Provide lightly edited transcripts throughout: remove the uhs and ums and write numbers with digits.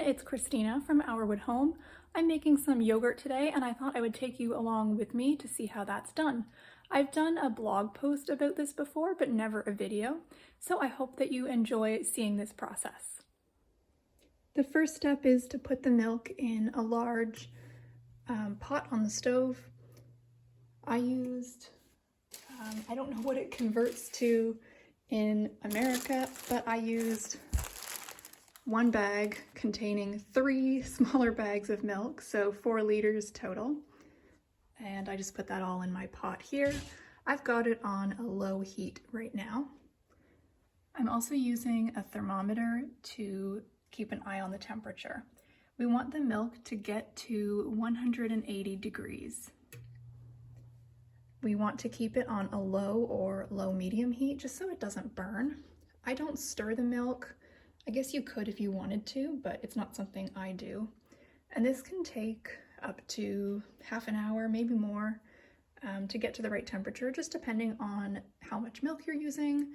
it's Christina from Our Home. I'm making some yogurt today and I thought I would take you along with me to see how that's done. I've done a blog post about this before, but never a video, so I hope that you enjoy seeing this process. The first step is to put the milk in a large pot on the stove. I used, I don't know what it converts to in America, but I used one bag containing 3 smaller bags of milk, so 4 liters total. And I just put that all in my pot here. I've got it on a low heat right now. I'm also using a thermometer to keep an eye on the temperature. We want the milk to get to 180 degrees. We want to keep it on a low or low medium heat just so it doesn't burn. I don't stir the milk. I guess you could if you wanted to, but it's not something I do. And this can take up to half an hour, maybe more, to get to the right temperature, just depending on how much milk you're using,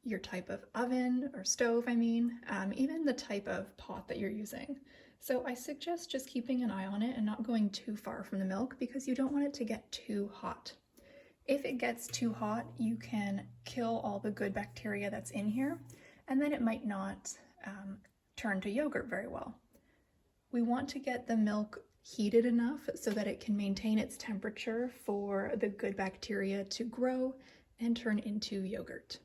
your type of oven or stove, even the type of pot that you're using. So I suggest just keeping an eye on it and not going too far from the milk because you don't want it to get too hot. If it gets too hot, you can kill all the good bacteria that's in here, and then it might not turn to yogurt very well. We want to get the milk heated enough so that it can maintain its temperature for the good bacteria to grow and turn into yogurt.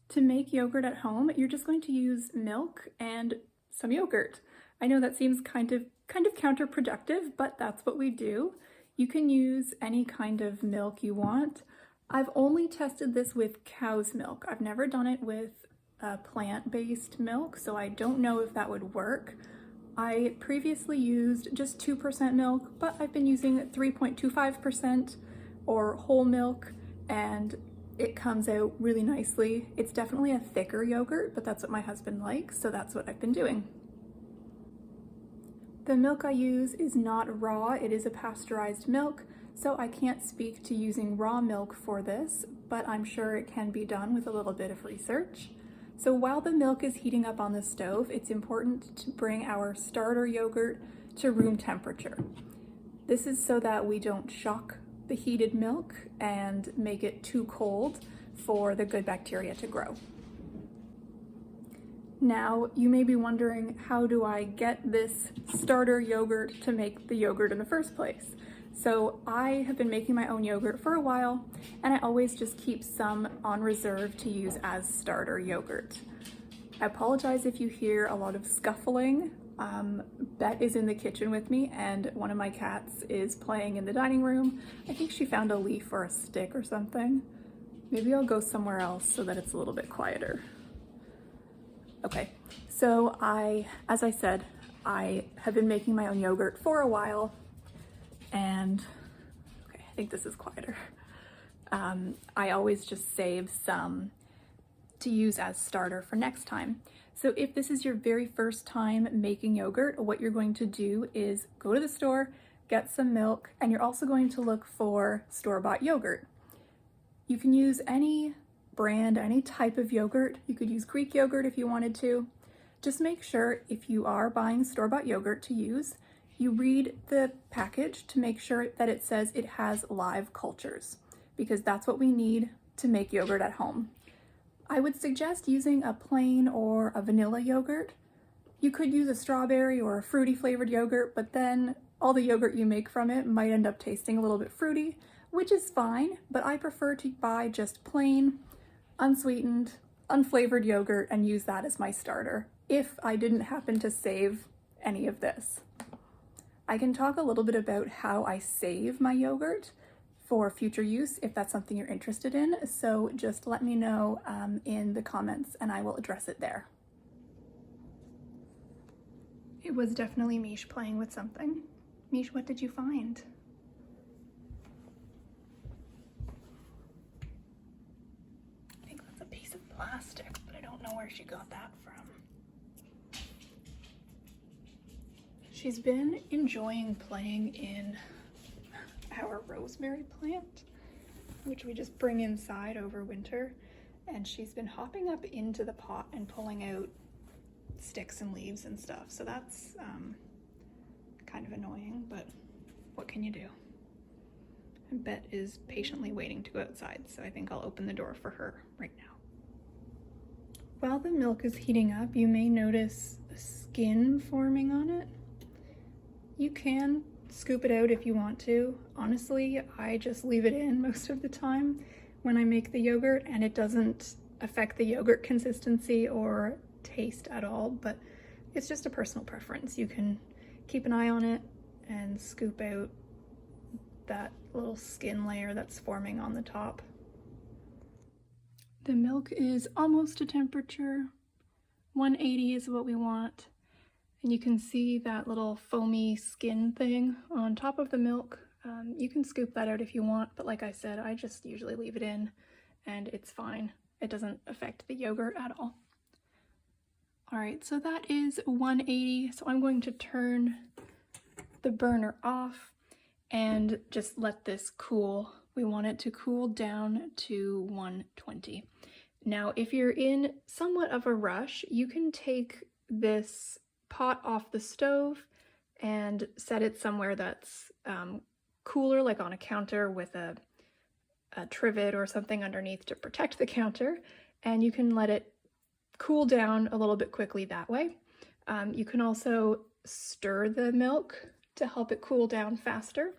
To make yogurt at home, you're just going to use milk and some yogurt. I know that seems kind of counterproductive, but that's what we do. You can use any kind of milk you want. I've only tested this with cow's milk. I've never done it with plant-based milk, so I don't know if that would work. I previously used just 2% milk, but I've been using 3.25% or whole milk, and it comes out really nicely. It's definitely a thicker yogurt, but that's what my husband likes, so that's what I've been doing. The milk I use is not raw, it is a pasteurized milk, so I can't speak to using raw milk for this, but I'm sure it can be done with a little bit of research. So while the milk is heating up on the stove, it's important to bring our starter yogurt to room temperature. This is so that we don't shock the heated milk and make it too cold for the good bacteria to grow. Now, you may be wondering, how do I get this starter yogurt to make the yogurt in the first place? So I have been making my own yogurt for a while, and I always just keep some on reserve to use as starter yogurt. I apologize if you hear a lot of scuffling. Bet is in the kitchen with me, and one of my cats is playing in the dining room. I think she found a leaf or a stick or something. Maybe I'll go somewhere else so that it's a little bit quieter. Okay, so as I said, I have been making my own yogurt for a while, and okay, I think this is quieter. I always just save some to use as starter for next time. So if this is your very first time making yogurt, what you're going to do is go to the store, get some milk, and you're also going to look for store-bought yogurt. You can use any brand, any type of yogurt. You could use Greek yogurt if you wanted to. Just make sure if you are buying store-bought yogurt to use, you read the package to make sure that it says it has live cultures, because that's what we need to make yogurt at home. I would suggest using a plain or a vanilla yogurt. You could use a strawberry or a fruity flavored yogurt, but then all the yogurt you make from it might end up tasting a little bit fruity, which is fine, but I prefer to buy just plain, unsweetened, unflavored yogurt and use that as my starter if I didn't happen to save any of this. I can talk a little bit about how I save my yogurt for future use if that's something you're interested in, so just let me know in the comments and I will address it there. It was definitely Mish playing with something. Mish, what did you find? Plastic, but I don't know where she got that from. She's been enjoying playing in our rosemary plant, which we just bring inside over winter, and she's been hopping up into the pot and pulling out sticks and leaves and stuff. So that's kind of annoying, but what can you do? And Bet is patiently waiting to go outside, so I think I'll open the door for her right now. While the milk is heating up, you may notice skin forming on it. You can scoop it out if you want to. Honestly, I just leave it in most of the time when I make the yogurt, and it doesn't affect the yogurt consistency or taste at all, but it's just a personal preference. You can keep an eye on it and scoop out that little skin layer that's forming on the top. The milk is almost to temperature. 180 is what we want. And you can see that little foamy skin thing on top of the milk. You can scoop that out if you want, but like I said, I just usually leave it in and it's fine. It doesn't affect the yogurt at all. All right, so that is 180. So I'm going to turn the burner off and just let this cool. We want it to cool down to 120. Now, if you're in somewhat of a rush, you can take this pot off the stove and set it somewhere that's cooler, like on a counter with a trivet or something underneath to protect the counter, and you can let it cool down a little bit quickly that way. You can also stir the milk to help it cool down faster.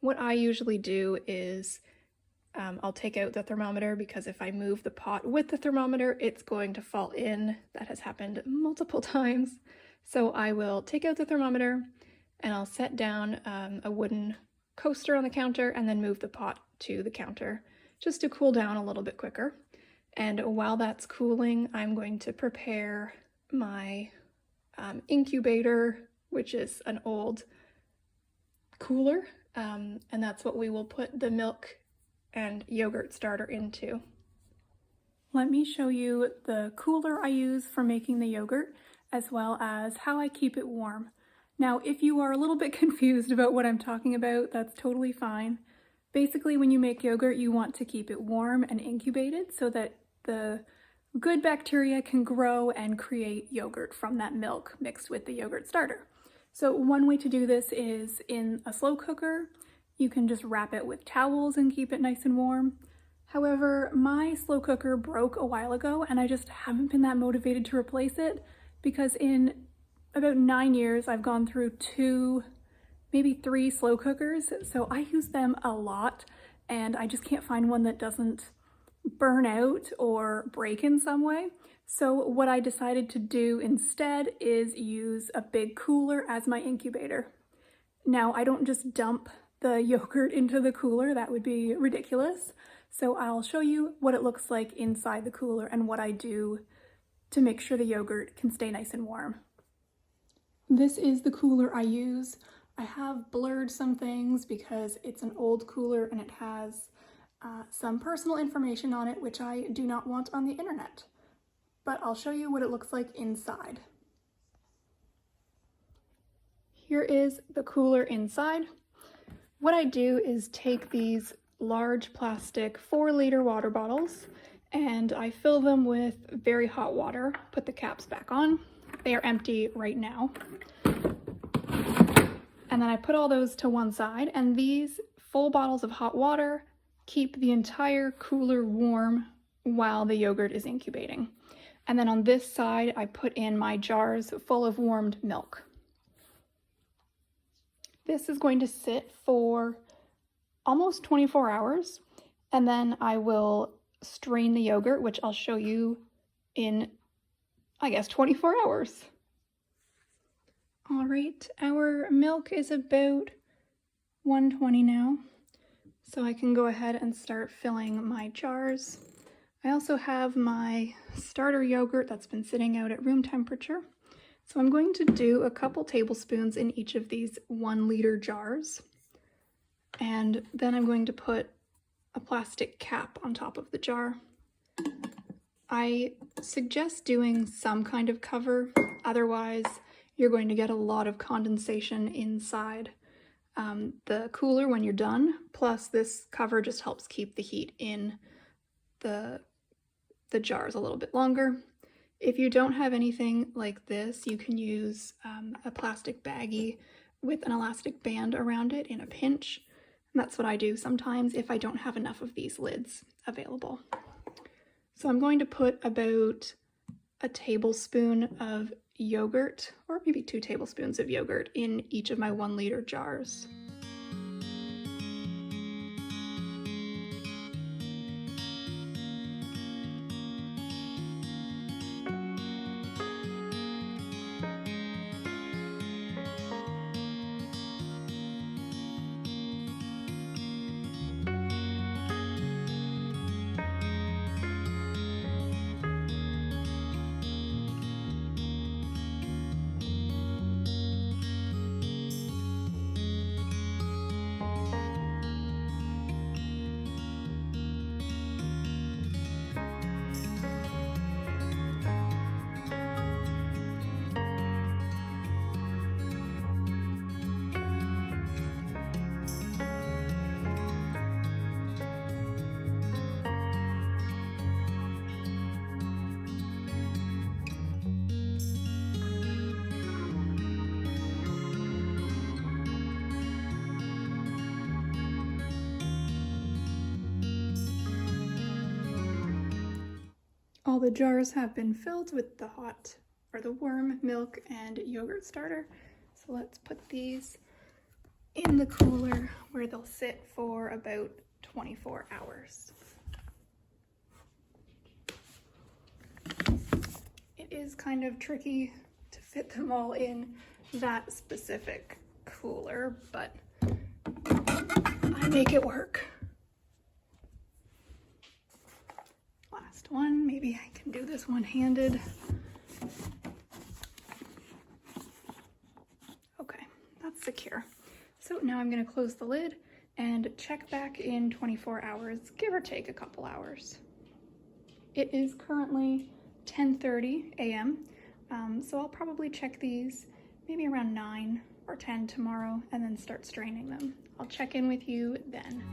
What I usually do is I'll take out the thermometer, because if I move the pot with the thermometer, it's going to fall in. That has happened multiple times. So I will take out the thermometer and I'll set down a wooden coaster on the counter and then move the pot to the counter just to cool down a little bit quicker. And while that's cooling, I'm going to prepare my incubator, which is an old cooler, and that's what we will put the milk and yogurt starter into. Let me show you the cooler I use for making the yogurt, as well as how I keep it warm. Now, if you are a little bit confused about what I'm talking about, that's totally fine. Basically, when you make yogurt, you want to keep it warm and incubated so that the good bacteria can grow and create yogurt from that milk mixed with the yogurt starter. So one way to do this is in a slow cooker. You can just wrap it with towels and keep it nice and warm. However, my slow cooker broke a while ago and I just haven't been that motivated to replace it, because in about 9 years I've gone through 2, maybe 3 slow cookers, so I use them a lot and I just can't find one that doesn't burn out or break in some way. So what I decided to do instead is use a big cooler as my incubator. Now, I don't just dump the yogurt into the cooler, that would be ridiculous. So I'll show you what it looks like inside the cooler and what I do to make sure the yogurt can stay nice and warm. This is the cooler I use. I have blurred some things because it's an old cooler and it has some personal information on it which I do not want on the internet. But I'll show you what it looks like inside. Here is the cooler inside. What I do is take these large plastic 4-liter water bottles and I fill them with very hot water, put the caps back on. They are empty right now. And then I put all those to one side, and these full bottles of hot water keep the entire cooler warm while the yogurt is incubating. And then on this side, I put in my jars full of warmed milk. This is going to sit for almost 24 hours, and then I will strain the yogurt, which I'll show you in, I guess, 24 hours. All right, our milk is about 120 now, so I can go ahead and start filling my jars. I also have my starter yogurt that's been sitting out at room temperature. So I'm going to do a couple tablespoons in each of these 1-liter jars. And then I'm going to put a plastic cap on top of the jar. I suggest doing some kind of cover, otherwise you're going to get a lot of condensation inside the cooler when you're done. Plus this cover just helps keep the heat in the jars a little bit longer. If you don't have anything like this, you can use a plastic baggie with an elastic band around it in a pinch. And that's what I do sometimes if I don't have enough of these lids available. So I'm going to put about a tablespoon of yogurt, or maybe 2 tablespoons of yogurt, in each of my 1-liter jars. All the jars have been filled with the warm milk and yogurt starter. So let's put these in the cooler where they'll sit for about 24 hours. It is kind of tricky to fit them all in that specific cooler, but I make it work. Last one, maybe I can do this one-handed. Okay, that's secure. So now I'm going to close the lid and check back in 24 hours, give or take a couple hours. It is currently 10:30 a.m., so I'll probably check these maybe around 9 or 10 tomorrow and then start straining them. I'll check in with you then.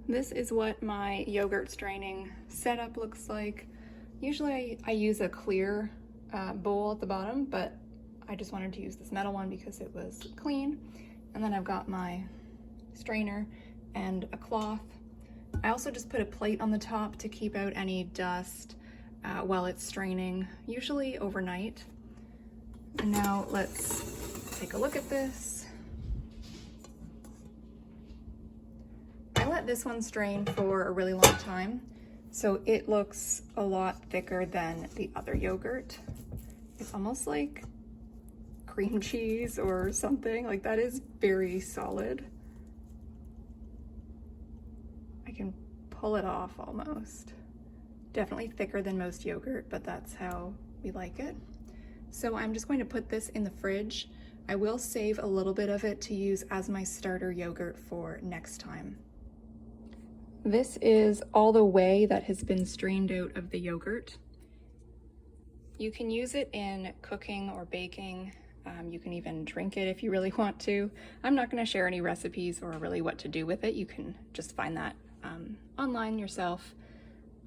This is what my yogurt straining setup looks like. Usually I use a clear bowl at the bottom, but I just wanted to use this metal one because it was clean. And then I've got my strainer and a cloth. I also just put a plate on the top to keep out any dust while it's straining, usually overnight. And now let's take a look at this. I let this one strain for a really long time, so it looks a lot thicker than the other yogurt. It's almost like cream cheese or something. Like, that is very solid. I can pull it off almost. Definitely thicker than most yogurt, but that's how we like it. So I'm just going to put this in the fridge. I will save a little bit of it to use as my starter yogurt for next time. This is all the whey that has been strained out of the yogurt. You can use it in cooking or baking. You can even drink it if you really want to. I'm not going to share any recipes or really what to do with it. You can just find that online yourself.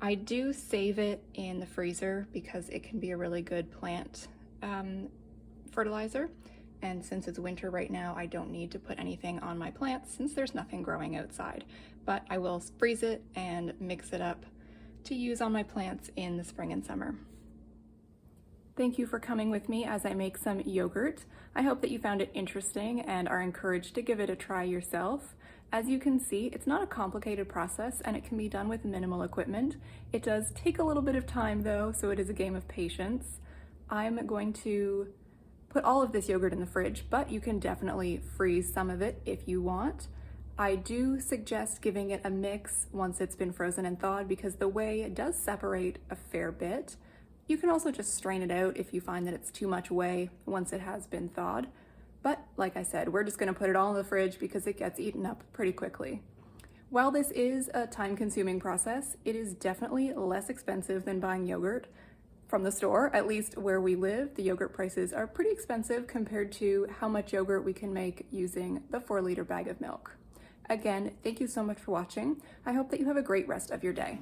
I do save it in the freezer because it can be a really good plant fertilizer. And since it's winter right now, I don't need to put anything on my plants since there's nothing growing outside. But I will freeze it and mix it up to use on my plants in the spring and summer. Thank you for coming with me as I make some yogurt. I hope that you found it interesting and are encouraged to give it a try yourself. As you can see, it's not a complicated process and it can be done with minimal equipment. It does take a little bit of time though, so it is a game of patience. I'm going to put all of this yogurt in the fridge, but you can definitely freeze some of it if you want. I do suggest giving it a mix once it's been frozen and thawed because the whey does separate a fair bit. You can also just strain it out if you find that it's too much whey once it has been thawed. But like I said, we're just gonna put it all in the fridge because it gets eaten up pretty quickly. While this is a time-consuming process, it is definitely less expensive than buying yogurt from the store. At least where we live, the yogurt prices are pretty expensive compared to how much yogurt we can make using the 4-liter bag of milk. Again, thank you so much for watching. I hope that you have a great rest of your day.